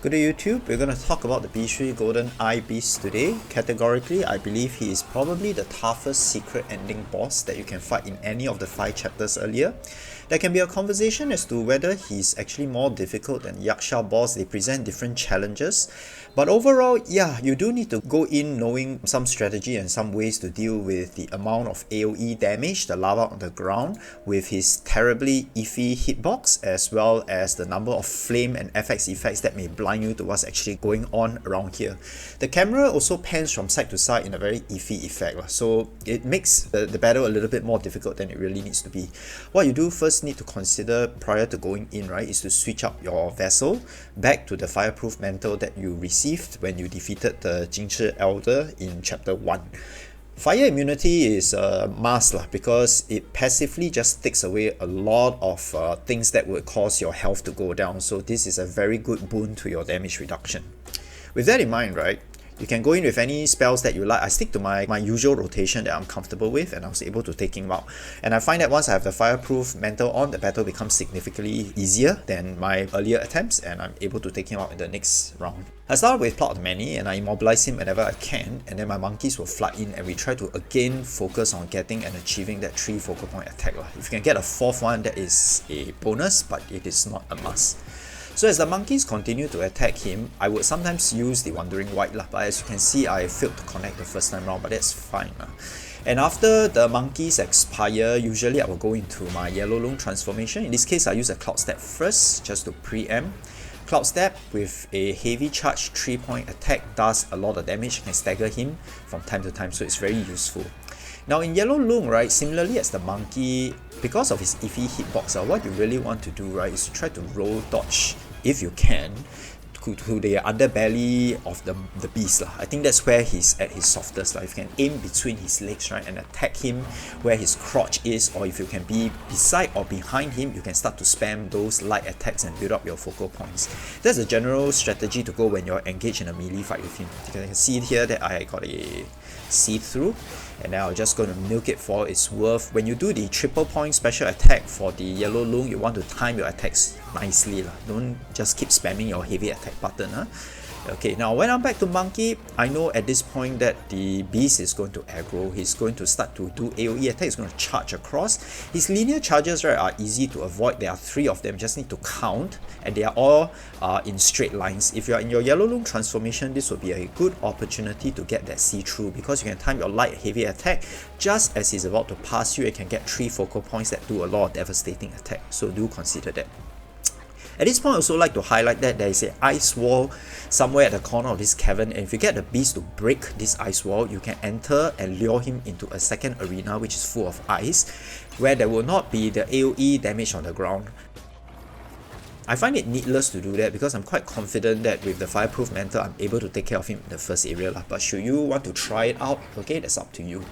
Good day YouTube, we're going to talk about the Bishui Golden Eye Beast today. Categorically, I believe he is probably the toughest secret ending boss that you can fight in any of the 5 chapters earlier. There can be a conversation as to whether he's actually more difficult than Yaksha boss. They present different challenges. But overall, yeah, you do need to go in knowing some strategy and some ways to deal with the amount of AoE damage, the lava on the ground, with his terribly iffy hitbox, as well as the number of flame and FX effects that may blind you to what's actually going on around here. The camera also pans from side to side in a very iffy effect, so it makes the battle a little bit more difficult than it really needs to be. What you do first need to consider prior to going in, right, is to switch up your vessel back to the fireproof mantle that you received when you defeated the Jinshi Elder in chapter 1. Fire immunity is a must because it passively just takes away a lot of things that would cause your health to go down, so this is a very good boon to your damage reduction. With that in mind, right, you can go in with any spells that you like. I stick to my usual rotation that I'm comfortable with, and I was able to take him out. And I find that once I have the fireproof mantle on, the battle becomes significantly easier than my earlier attempts, and I'm able to take him out in the next round. I start with Plot of Many, and I immobilize him whenever I can, and then my monkeys will flood in, and we try to again focus on getting and achieving that 3 focal point attack. If you can get a 4th one, that is a bonus, but it is not a must. So as the monkeys continue to attack him, I would sometimes use the Wandering White, but as you can see, I failed to connect the first time round, but that's fine. And after the monkeys expire, usually I will go into my Yellow Loon transformation. In this case, I use a Cloud Step first, just to preempt. Cloud Step with a heavy charge 3-point attack does a lot of damage, can stagger him from time to time, so it's very useful. Now in Yellow Loon, right, similarly as the monkey, because of his iffy hitbox, what you really want to do, right, is to try to roll dodge, if you can, to the underbelly of the beast. I think that's where he's at his softest. If you can aim between his legs, right, and attack him where his crotch is, or if you can be beside or behind him, you can start to spam those light attacks and build up your focal points. That's a general strategy to go when you're engaged in a melee fight with him. You can see here that I got a see-through, and now I'm just going to milk it for its worth. When you do the triple point special attack for the Yellow Loon, you want to time your attacks nicely. Don't just keep spamming your heavy attack button. Okay, now when I'm back to Monkey, I know at this point that the beast is going to aggro. He's going to start to do AoE attack. He's going to charge across. His linear charges, right, are easy to avoid. There are 3 of them, just need to count, and they are all in straight lines. If you're in your Yellow Loon transformation, this will be a good opportunity to get that see-through, because you can time your light heavy attack just as he's about to pass you. You can get 3 focal points that do a lot of devastating attack, so do consider that. At this point, I also like to highlight that there is an ice wall somewhere at the corner of this cavern, and if you get the beast to break this ice wall, you can enter and lure him into a second arena which is full of ice, where there will not be the AoE damage on the ground. I find it needless to do that because I'm quite confident that with the fireproof mantle, I'm able to take care of him in the first area. But should you want to try it out, okay, that's up to you.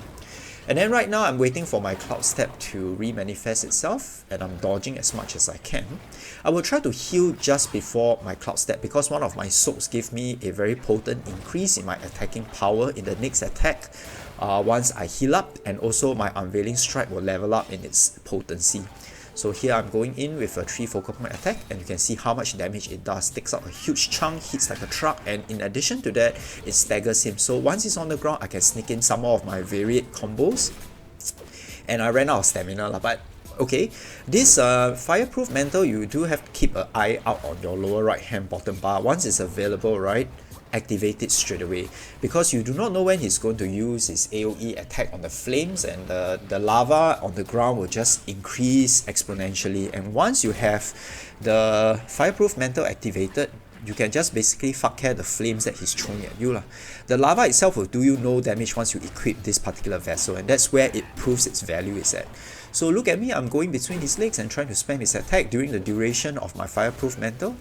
And then right now I'm waiting for my Cloud Step to re-manifest itself, and I'm dodging as much as I can. I will try to heal just before my Cloud Step because one of my soaks give me a very potent increase in my attacking power in the next attack once I heal up, and also my Unveiling Strike will level up in its potency. So here I'm going in with a 3 focal point attack, and you can see how much damage it does. Takes out a huge chunk, hits like a truck, and in addition to that, it staggers him. So once he's on the ground, I can sneak in some more of my varied combos. And I ran out of stamina, but okay. This fireproof mantle, you do have to keep an eye out on your lower right hand bottom bar. Once it's available, right, activate it straight away, because you do not know when he's going to use his AoE attack on the flames, and the lava on the ground will just increase exponentially. And once you have the fireproof mantle activated, you can just basically fuck care the flames that he's throwing at you. The lava itself will do you no damage once you equip this particular vessel, and that's where it proves its value is at. So look at me, I'm going between his legs and trying to spam his attack during the duration of my fireproof mantle,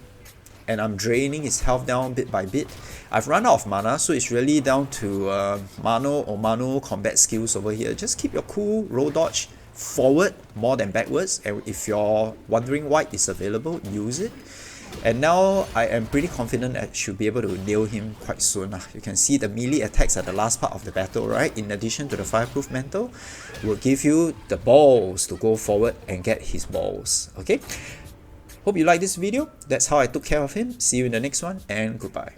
and I'm draining his health down bit by bit. I've run out of mana, so it's really down to mano combat skills over here. Just keep your cool, roll dodge forward more than backwards, and if your Wandering White is available, use it. And now I am pretty confident I should be able to nail him quite soon. You can see the melee attacks at the last part of the battle, right? In addition to the fireproof mantle, will give you the balls to go forward and get his balls. Okay. Hope you like this video. That's how I took care of him. See you in the next one, and goodbye.